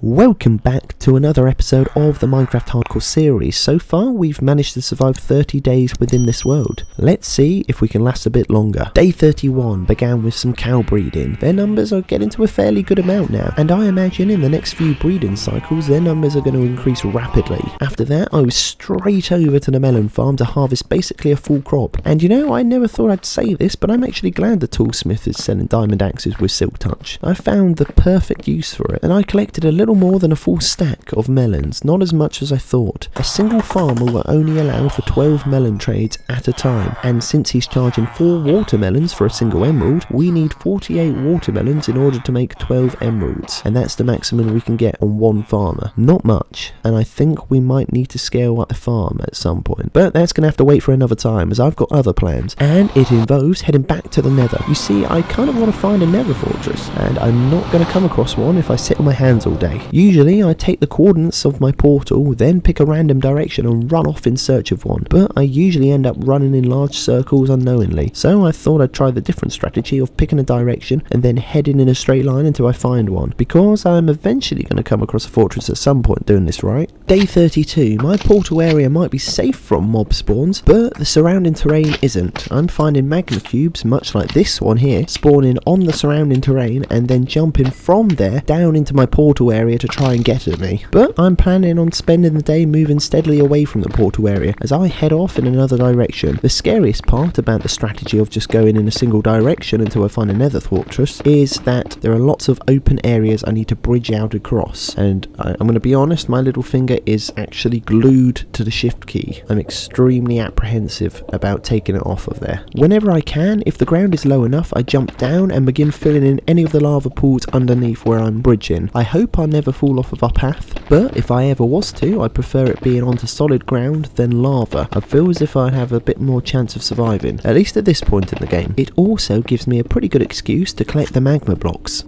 Welcome back to another episode of the Minecraft Hardcore series. So far we've managed to survive 30 days within this world. Let's see if we can last a bit longer. Day 31 began with some cow breeding. Their numbers are getting to a fairly good amount now, and I imagine in the next few breeding cycles their numbers are going to increase rapidly. After that I was straight over to the melon farm to harvest basically a full crop. And you know, I never thought I'd say this, but I'm actually glad the toolsmith is selling diamond axes with silk touch. I found the perfect use for it, and I collected a little more than a full stack of melons, not as much as I thought. A single farmer will only allow for 12 melon trades at a time, and since he's charging 4 watermelons for a single emerald, we need 48 watermelons in order to make 12 emeralds, and that's the maximum we can get on one farmer. Not much, and I think we might need to scale up the farm at some point, but that's going to have to wait for another time as I've got other plans, and it involves heading back to the nether. You see, I kind of want to find a nether fortress, and I'm not going to come across one if I sit on my hands all day. Usually I take the coordinates of my portal, then pick a random direction and run off in search of one, but I usually end up running in large circles unknowingly, so I thought I'd try the different strategy of picking a direction and then heading in a straight line until I find one, because I'm eventually going to come across a fortress at some point doing this right. Day 32, my portal area might be safe from mob spawns, but the surrounding terrain isn't. I'm finding magma cubes, much like this one here, spawning on the surrounding terrain and then jumping from there down into my portal area to try and get at me. But I'm planning on spending the day moving steadily away from the portal area as I head off in another direction. The scariest part about the strategy of just going in a single direction until I find a nether fortress is that there are lots of open areas I need to bridge out across, and I'm going to be honest, my little finger is actually glued to the shift key. I'm extremely apprehensive about taking it off of there. Whenever I can, if the ground is low enough, I jump down and begin filling in any of the lava pools underneath where I'm bridging. I hope I never fall off of our path, but if I ever was to, I prefer it being onto solid ground than lava. I feel as if I'd have a bit more chance of surviving, at least at this point in the game. It also gives me a pretty good excuse to collect the magma blocks.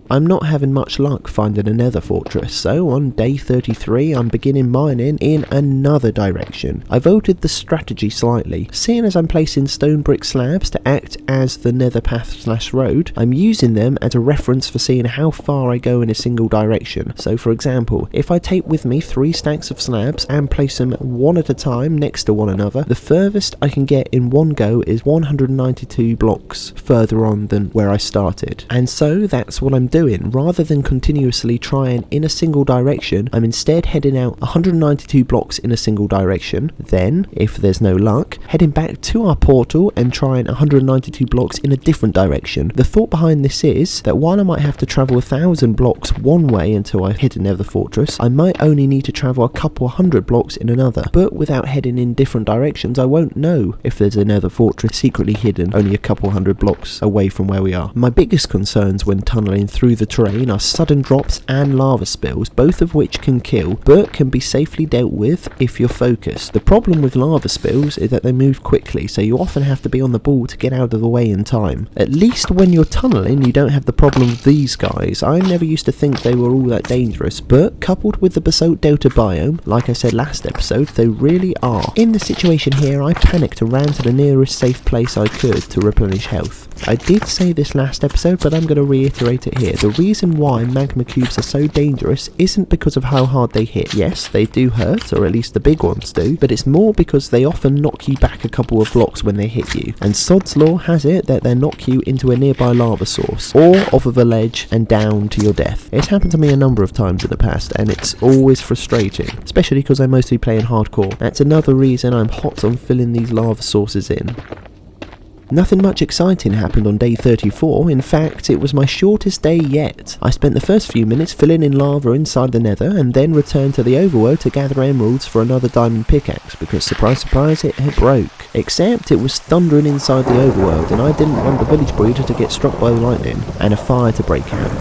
I'm not having much luck finding a nether fortress, so on day 33 I'm beginning mining in another direction. I've altered the strategy slightly. Seeing as I'm placing stone brick slabs to act as the nether path / road, I'm using them as a reference for seeing how far I go in a single direction. So for example, if I take with me 3 stacks of slabs and place them one at a time next to one another, the furthest I can get in one go is 192 blocks further on than where I started. And so that's what I'm doing. Rather than continuously trying in a single direction, I'm instead heading out 192 blocks in a single direction, then, if there's no luck, heading back to our portal and trying 192 blocks in a different direction. The thought behind this is that while I might have to travel 1,000 blocks one way until I hit a nether fortress, I might only need to travel a couple 100 blocks in another, but without heading in different directions I won't know if there's a nether fortress secretly hidden only a couple 100 blocks away from where we are. My biggest concerns when tunneling through the terrain are sudden drops and lava spills, both of which can kill, but can be safely dealt with if you're focused. The problem with lava spills is that they move quickly, so you often have to be on the ball to get out of the way in time. At least when you're tunneling you don't have the problem of these guys. I never used to think they were all that dangerous, but coupled with the basalt delta biome, like I said last episode, they really are. In the situation here I panicked and ran to the nearest safe place I could to replenish health. I did say this last episode, but I'm going to reiterate it here. The reason why magma cubes are so dangerous isn't because of how hard they hit. Yes, they do hurt, or at least the big ones do, but it's more because they often knock you back a couple of blocks when they hit you. And Sod's Law has it that they knock you into a nearby lava source, or off of a ledge and down to your death. It's happened to me a number of times in the past, and it's always frustrating, especially because I mostly play in hardcore. That's another reason I'm hot on filling these lava sources in. Nothing much exciting happened on day 34, in fact it was my shortest day yet. I spent the first few minutes filling in lava inside the nether and then returned to the overworld to gather emeralds for another diamond pickaxe because surprise surprise it had broke. Except it was thundering inside the overworld and I didn't want the village breeder to get struck by lightning and a fire to break out.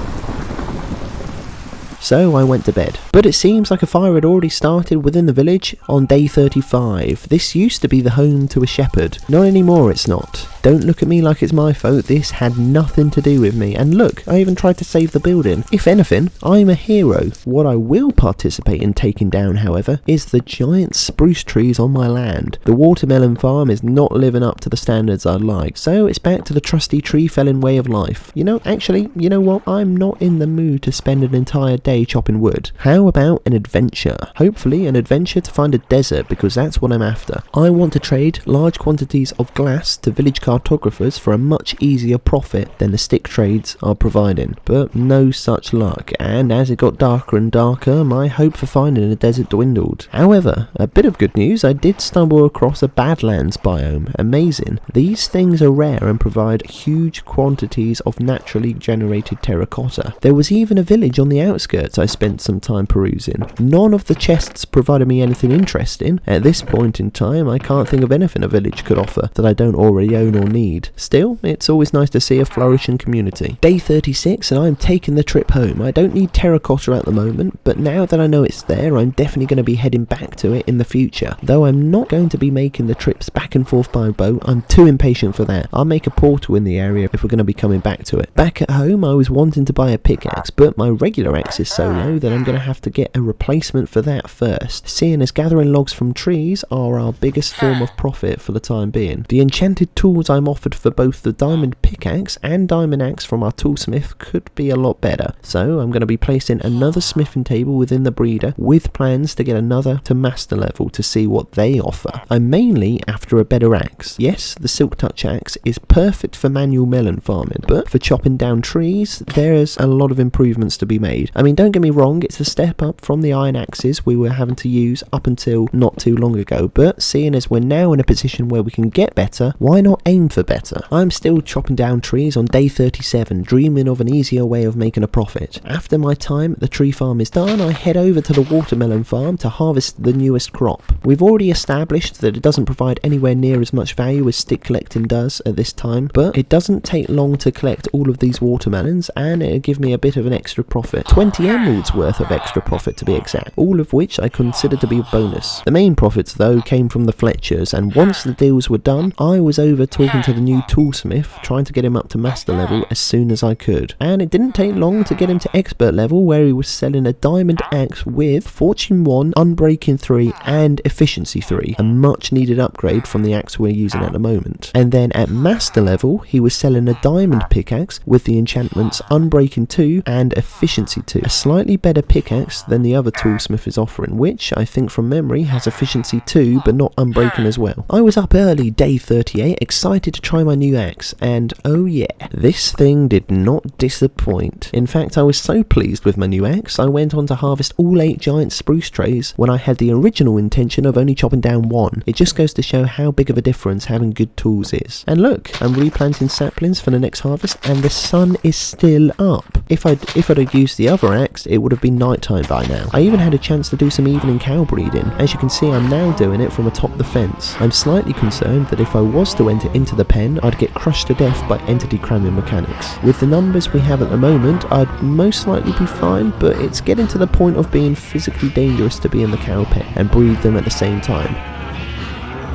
So I went to bed. But it seems like a fire had already started within the village on day 35. This used to be the home to a shepherd. Not anymore, it's not. Don't look at me like it's my fault, this had nothing to do with me. And look, I even tried to save the building. If anything, I'm a hero. What I will participate in taking down, however, is the giant spruce trees on my land. The watermelon farm is not living up to the standards I'd like, so it's back to the trusty tree felling way of life. You know what? I'm not in the mood to spend an entire day day chopping wood. How about an adventure? Hopefully an adventure to find a desert, because that's what I'm after. I want to trade large quantities of glass to village cartographers for a much easier profit than the stick trades are providing, but no such luck, and as it got darker and darker, my hope for finding a desert dwindled. However, a bit of good news, I did stumble across a badlands biome. Amazing. These things are rare and provide huge quantities of naturally generated terracotta. There was even a village on the outskirts I spent some time perusing. None of the chests provided me anything interesting. At this point in time, I can't think of anything a village could offer that I don't already own or need. Still, it's always nice to see a flourishing community. Day 36 and I'm taking the trip home. I don't need terracotta at the moment, but now that I know it's there, I'm definitely going to be heading back to it in the future. Though I'm not going to be making the trips back and forth by boat, I'm too impatient for that. I'll make a portal in the area if we're going to be coming back to it. Back at home, I was wanting to buy a pickaxe, but my regular axe is so low that I'm going to have to get a replacement for that first, seeing as gathering logs from trees are our biggest form of profit for the time being. The enchanted tools I'm offered for both the diamond pickaxe and diamond axe from our toolsmith could be a lot better, so I'm going to be placing another smithing table within the breeder with plans to get another to master level to see what they offer. I'm mainly after a better axe. Yes, the silk touch axe is perfect for manual melon farming, but for chopping down trees, there's a lot of improvements to be made. I mean, don't get me wrong, it's a step up from the iron axes we were having to use up until not too long ago, but seeing as we're now in a position where we can get better, why not aim for better? I'm still chopping down trees on day 37, dreaming of an easier way of making a profit. After my time at the tree farm is done, I head over to the watermelon farm to harvest the newest crop. We've already established that it doesn't provide anywhere near as much value as stick collecting does at this time, but it doesn't take long to collect all of these watermelons and it'll give me a bit of an extra profit. 20 emeralds worth of extra profit to be exact, all of which I consider to be a bonus. The main profits though came from the Fletchers, and once the deals were done, I was over talking to the new toolsmith, trying to get him up to master level as soon as I could. And it didn't take long to get him to expert level, where he was selling a diamond axe with Fortune 1, Unbreaking 3 and Efficiency 3, a much needed upgrade from the axe we're using at the moment. And then at master level, he was selling a diamond pickaxe with the enchantments Unbreaking 2 and Efficiency 2, a slightly better pickaxe than the other toolsmith is offering, which I think from memory has Efficiency 2 but not Unbreaking as well. I was up early, day 38, excited to try my new axe, and oh yeah, this thing did not disappoint. In fact, I was so pleased with my new axe, I went on to harvest all 8 giant spruce trays when I had the original intention of only chopping down 1. It just goes to show how big of a difference having good tools is. And look, I'm replanting saplings for the next harvest and the sun is still up. If I'd have used the other axe, it would have been nighttime by now. I even had a chance to do some evening cow breeding. As you can see, I'm now doing it from atop the fence. I'm slightly concerned that if I was to enter into the pen, I'd get crushed to death by entity cramming mechanics. With the numbers we have at the moment, I'd most likely be fine, but it's getting to the point of being physically dangerous to be in the cow pen and breed them at the same time.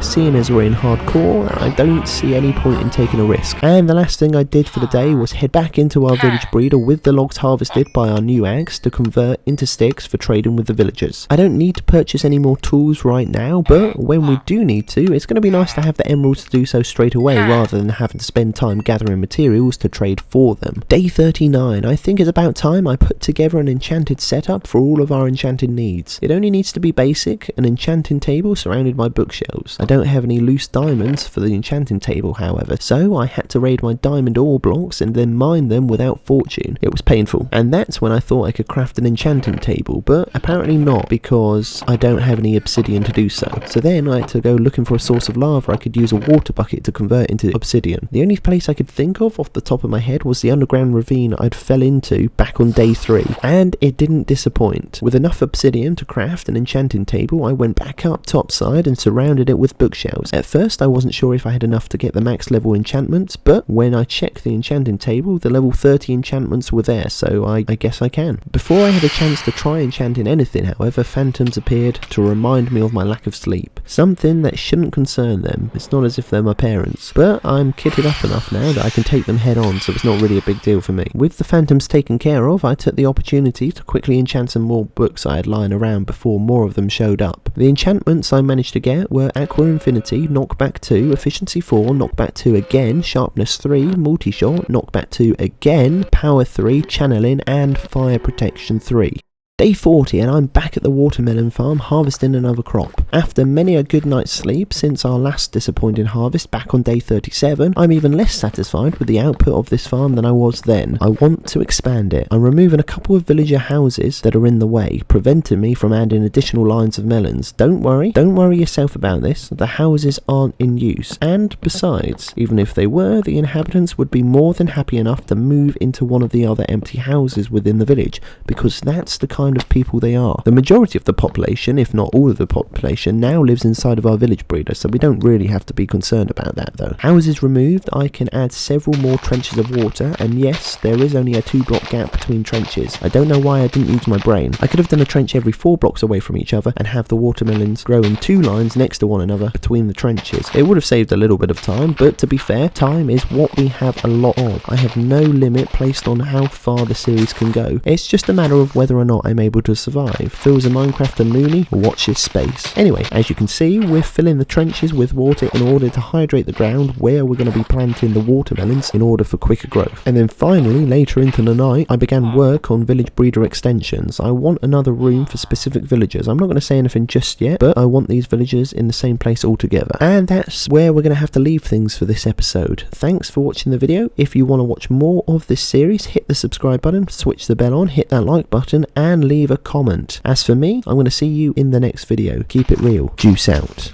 Seeing as we're in hardcore, I don't see any point in taking a risk. And the last thing I did for the day was head back into our village breeder with the logs harvested by our new axe to convert into sticks for trading with the villagers. I don't need to purchase any more tools right now, but when we do need to, it's going to be nice to have the emeralds to do so straight away rather than having to spend time gathering materials to trade for them. Day 39, I think it's about time I put together an enchanted setup for all of our enchanted needs. It only needs to be basic, an enchanting table surrounded by bookshelves. I don't have any loose diamonds for the enchanting table, however, so I had to raid my diamond ore blocks and then mine them without fortune. It was painful, and that's when I thought I could craft an enchanting table, but apparently not, because I don't have any obsidian to do so. So then I had to go looking for a source of lava I could use a water bucket to convert into obsidian. The only place I could think of off the top of my head was the underground ravine I'd fell into back on day 3, and it didn't disappoint. With enough obsidian to craft an enchanting table, I went back up topside and surrounded it with bookshelves. At first I wasn't sure if I had enough to get the max level enchantments, but when I checked the enchanting table, the level 30 enchantments were there, so I guess I can. Before I had a chance to try enchanting anything, however, phantoms appeared to remind me of my lack of sleep. Something that shouldn't concern them. It's not as if they're my parents, but I'm kitted up enough now that I can take them head on, so it's not really a big deal for me. With the phantoms taken care of, I took the opportunity to quickly enchant some more books I had lying around before more of them showed up. The enchantments I managed to get were Aqua Infinity, Knockback 2, Efficiency 4, Knockback 2 again, Sharpness 3, Multi-Shot, Knockback 2 again, Power 3, Channeling, and Fire Protection 3. Day 40 and I'm back at the watermelon farm harvesting another crop. After many a good night's sleep since our last disappointing harvest back on day 37, I'm even less satisfied with the output of this farm than I was then. I want to expand it. I'm removing a couple of villager houses that are in the way, preventing me from adding additional lines of melons. Don't worry yourself about this, the houses aren't in use, and besides, even if they were, the inhabitants would be more than happy enough to move into one of the other empty houses within the village, because that's the kind of people they are. The majority of the population, if not all of the population, now lives inside of our village breeder, so we don't really have to be concerned about that though. Houses removed, I can add several more trenches of water, and yes, there is only a 2-block gap between trenches. I don't know why I didn't use my brain. I could have done a trench every 4 blocks away from each other and have the watermelons grow in 2 lines next to one another between the trenches. It would have saved a little bit of time, but to be fair, time is what we have a lot of. I have no limit placed on how far the series can go. It's just a matter of whether or not I'm able to survive. Phil's a Minecrafter loony, watch his space. Anyway, as you can see, we're filling the trenches with water in order to hydrate the ground where we're going to be planting the watermelons in order for quicker growth. And then finally, later into the night, I began work on village breeder extensions. I want another room for specific villagers. I'm not going to say anything just yet, but I want these villagers in the same place altogether. And that's where we're going to have to leave things for this episode. Thanks for watching the video. If you want to watch more of this series, hit the subscribe button, switch the bell on, hit that like button, and leave a comment. As for me, I'm going to see you in the next video. Keep it real. Juice out.